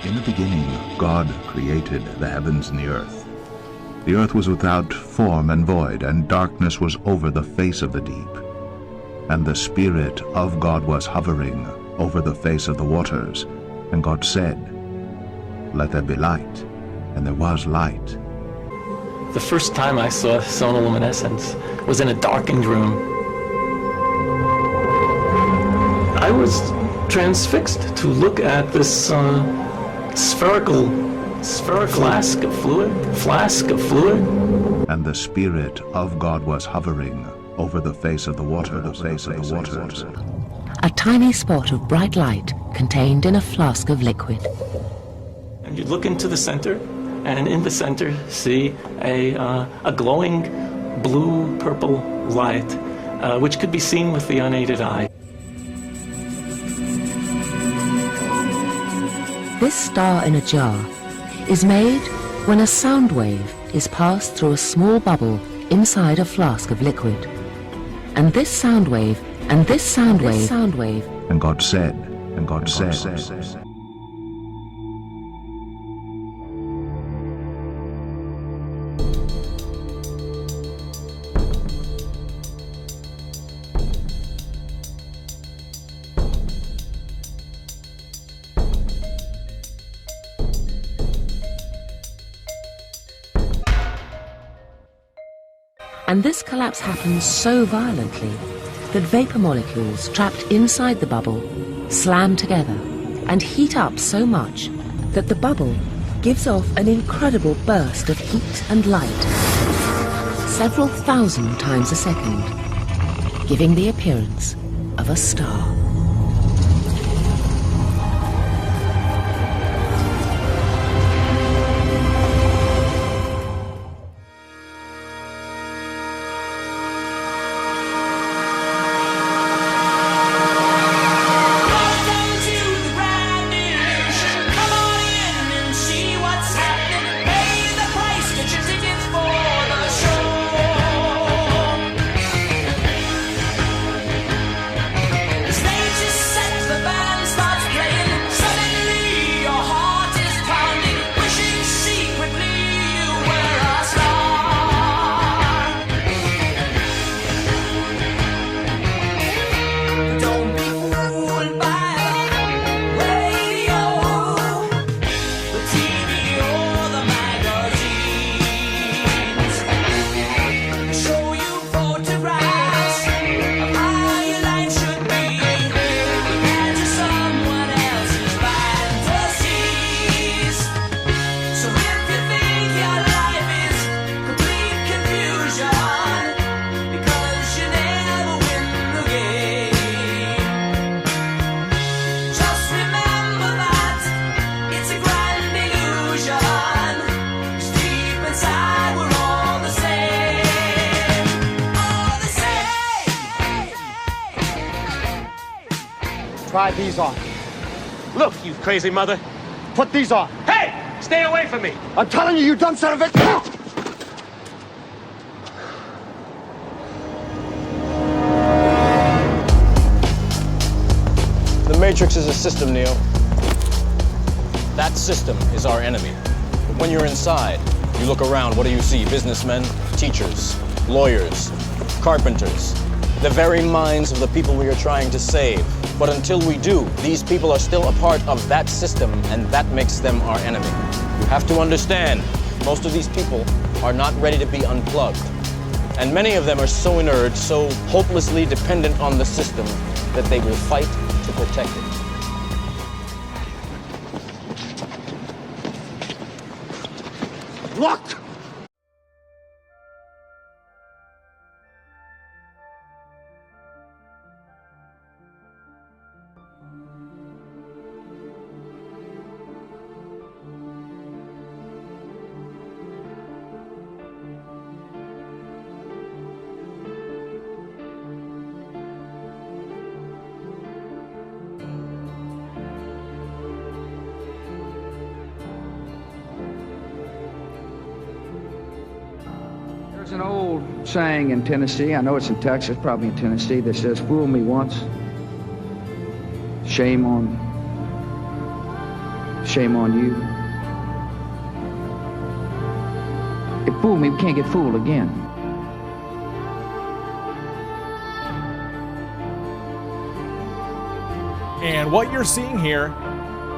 In the beginning, God created the heavens and the earth. The earth was without form and void, and darkness was over the face of the deep. And the Spirit of God was hovering over the face of the waters. And God said, "Let there be light." And there was light. The first time I saw sonoluminescence was in a darkened room. I was transfixed to look at this spherical flask of fluid. And the Spirit of God was hovering over the face of the waters. A tiny spot of bright light contained in a flask of liquid. And you look into the center, and in the center see a glowing blue-purple light, which could be seen with the unaided eye. This star in a jar is made when a sound wave is passed through a small bubble inside a flask of liquid. And this sound wave, and this sound wave. And God said, And this collapse happens so violently that vapor molecules trapped inside the bubble slam together and heat up so much that the bubble gives off an incredible burst of heat and light, several thousand times a second, giving the appearance of a star. Try these on. Look, you crazy mother. Put these on. Hey! Stay away from me! I'm telling you, you dumb son of a... The Matrix is a system, Neo. That system is our enemy. But when you're inside, you look around, what do you see? Businessmen, teachers, lawyers, carpenters, the very minds of the people we are trying to save. But until we do, these people are still a part of that system, and that makes them our enemy. You have to understand, most of these people are not ready to be unplugged. And many of them are so inert, so hopelessly dependent on the system, that they will fight to protect it. Locked! There's an old saying in Tennessee, I know it's in Texas, probably in Tennessee, that says, "Fool me once, shame on Shame on you. It fooled me, we can't get fooled again. And what you're seeing here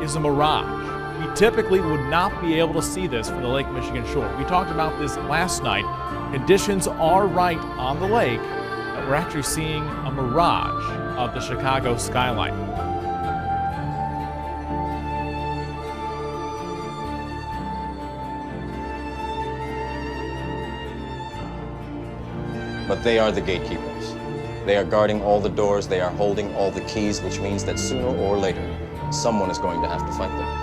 is a mirage. We typically would not be able to see this from the Lake Michigan shore. We talked about this last night. Conditions are right on the lake, but we're actually seeing a mirage of the Chicago skyline. But they are the gatekeepers. They are guarding all the doors, they are holding all the keys, which means that sooner or later, someone is going to have to fight them.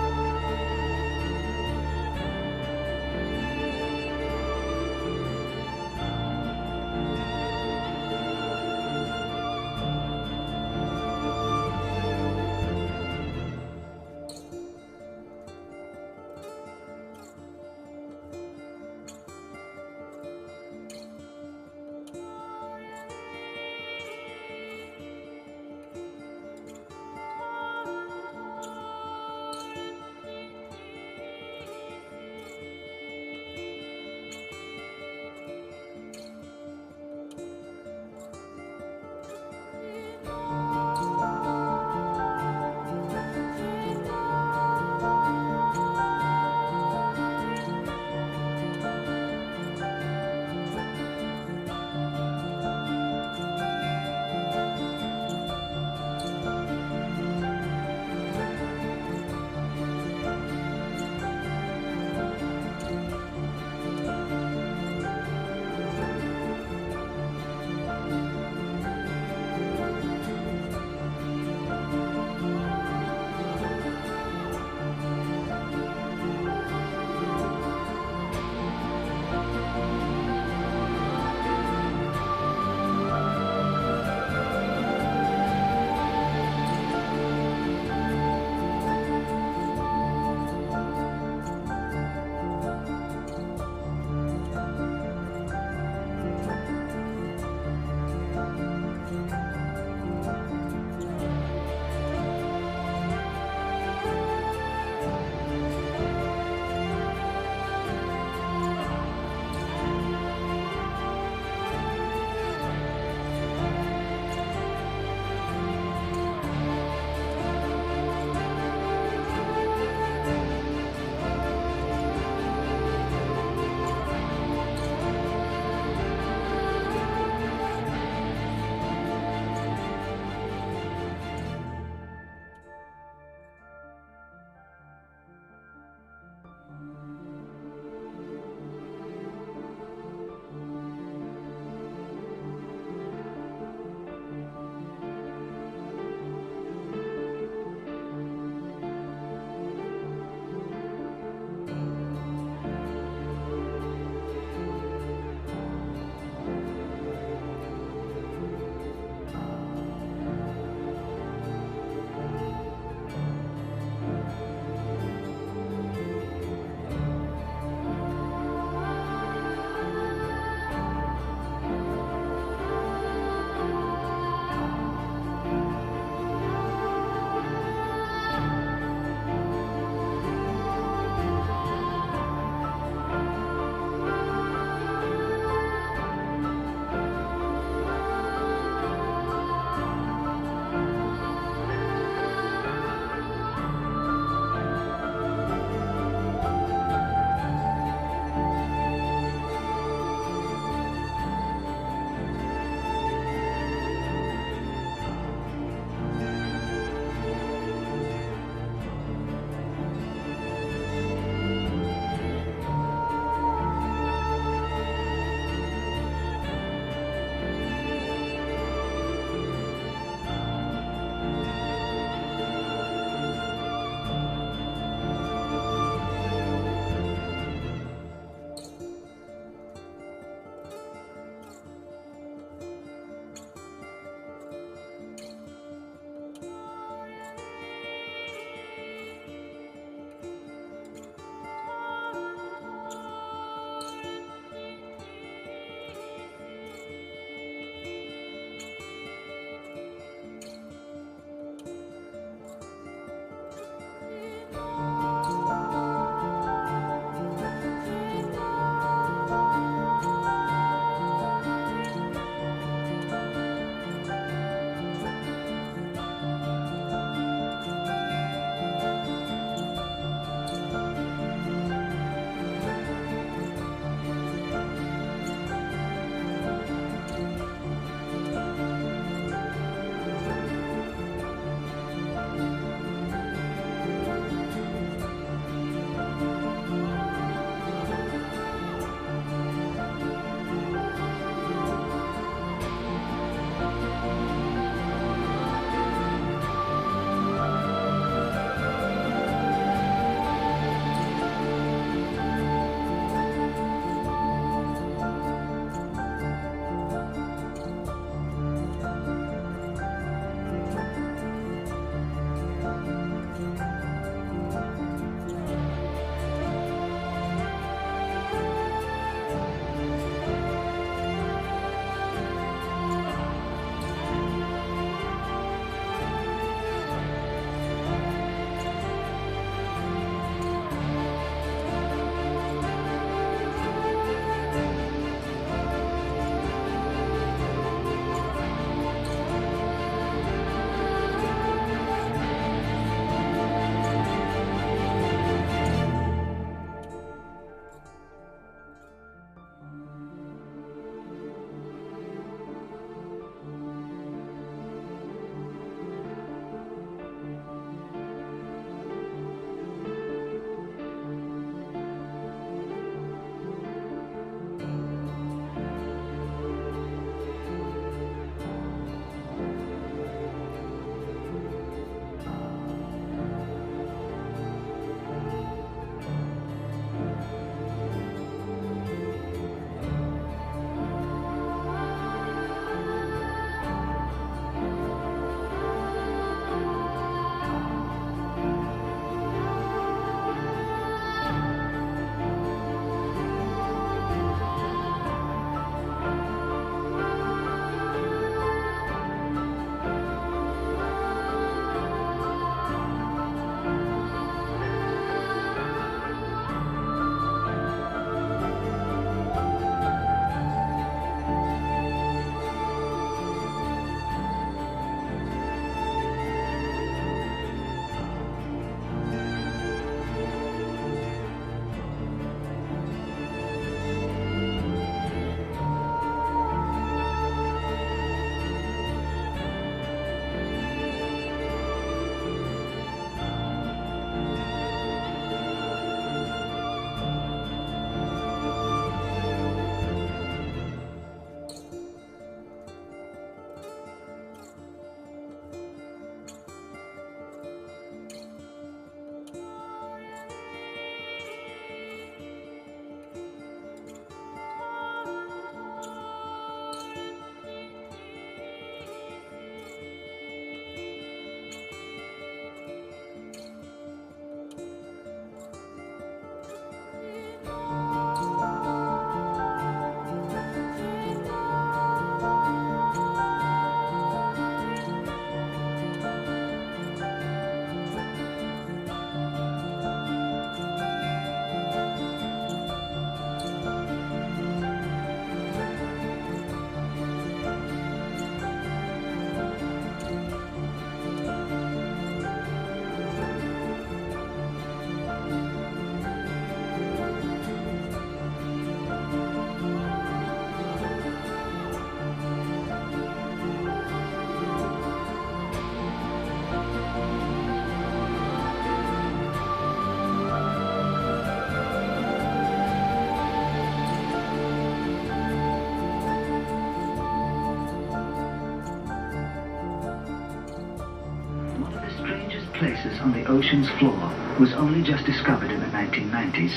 places on the ocean's floor was only just discovered in the 1990s.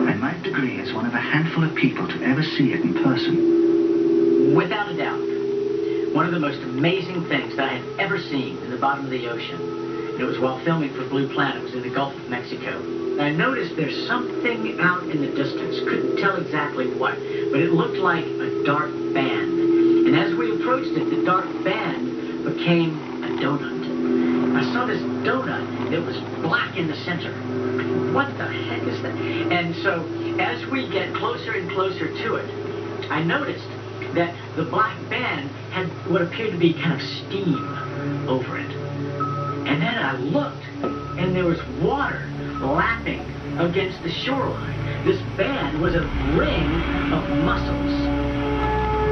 I might agree as one of a handful of people to ever see it in person. Without a doubt, one of the most amazing things that I have ever seen in the bottom of the ocean. And it was while filming for Blue Planet. It was in the Gulf of Mexico. And I noticed there's something out in the distance. Couldn't tell exactly what, but it looked like a dark band. And as we approached it, the dark band became a donut. I saw this donut that was black in the center. What the heck is that? And so as we get closer and closer to it, I noticed that the black band had what appeared to be kind of steam over it. And then I looked, and there was water lapping against the shoreline. This band was a ring of mussels.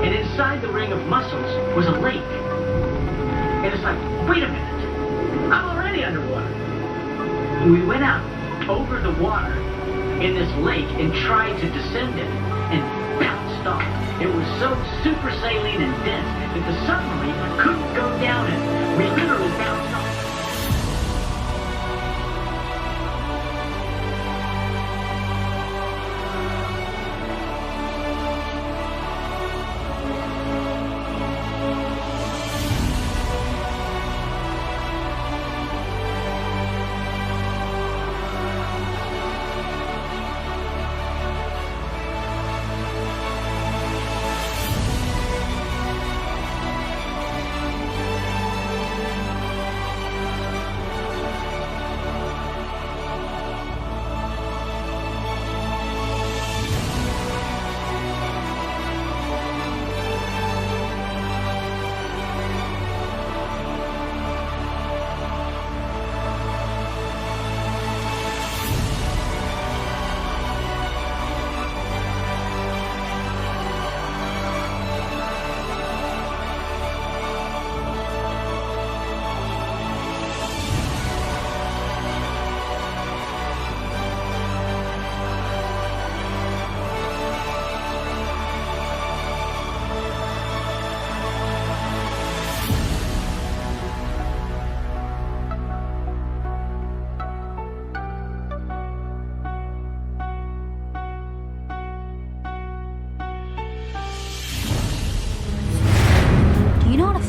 And inside the ring of mussels was a lake. And it's like, wait a minute, I'm already underwater. And we went out over the water in this lake and tried to descend it and bounced off. It was so super saline and dense that the submarine couldn't go down it. We literally bounced off.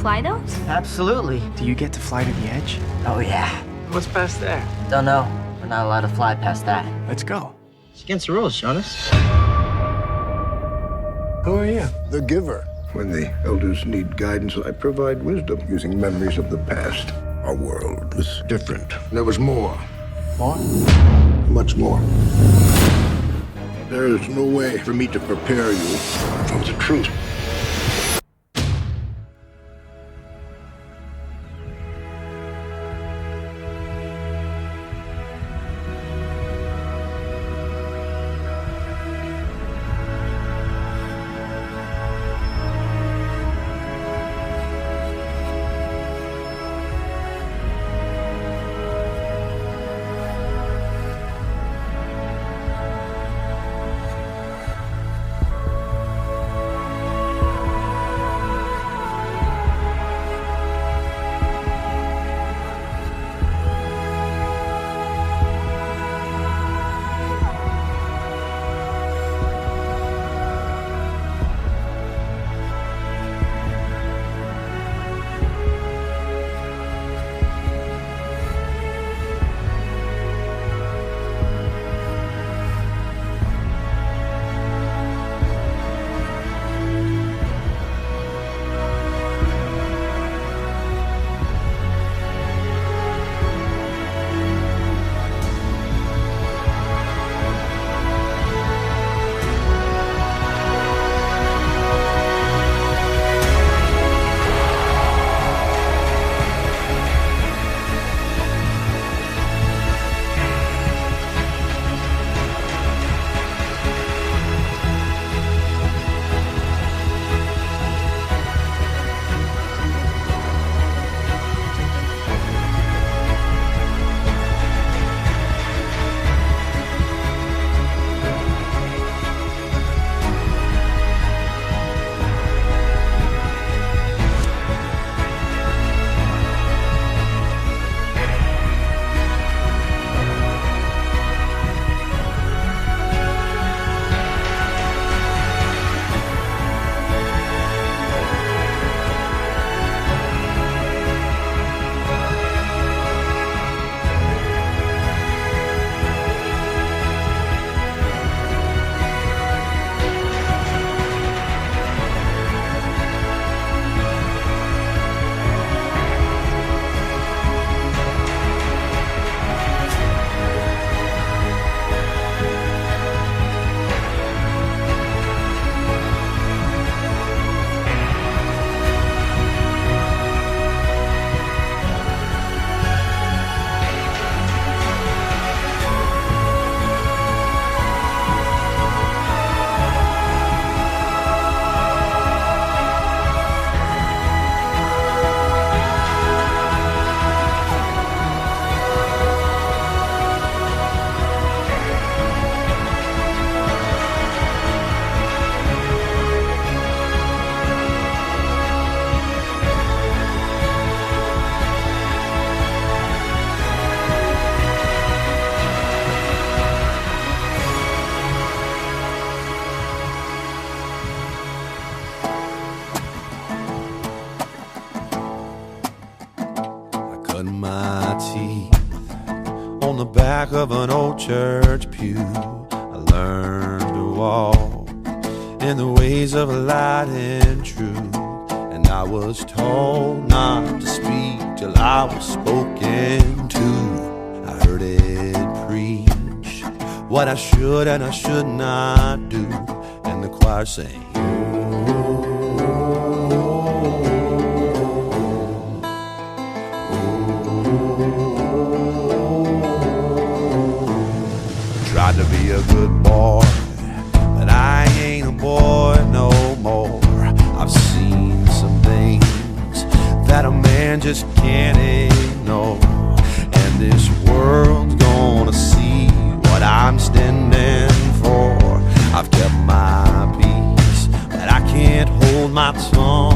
Fly those? Absolutely. Do you get to fly to the edge? Oh, yeah. What's past there? Don't know. We're not allowed to fly past that. Let's go. It's against the rules, Jonas. Who are you? The giver. When the elders need guidance, I provide wisdom using memories of the past. Our world was different. There was more. More? Much more. There is no way for me to prepare you for the truth. On the back of an old church pew, I learned to walk in the ways of light and truth. And I was told not to speak till I was spoken to. I heard it preach what I should and I should not do. And the choir sang, tried to be a good boy, but I ain't a boy no more. I've seen some things that a man just can't ignore, and this world's gonna see what I'm standing for. I've kept my peace, but I can't hold my tongue.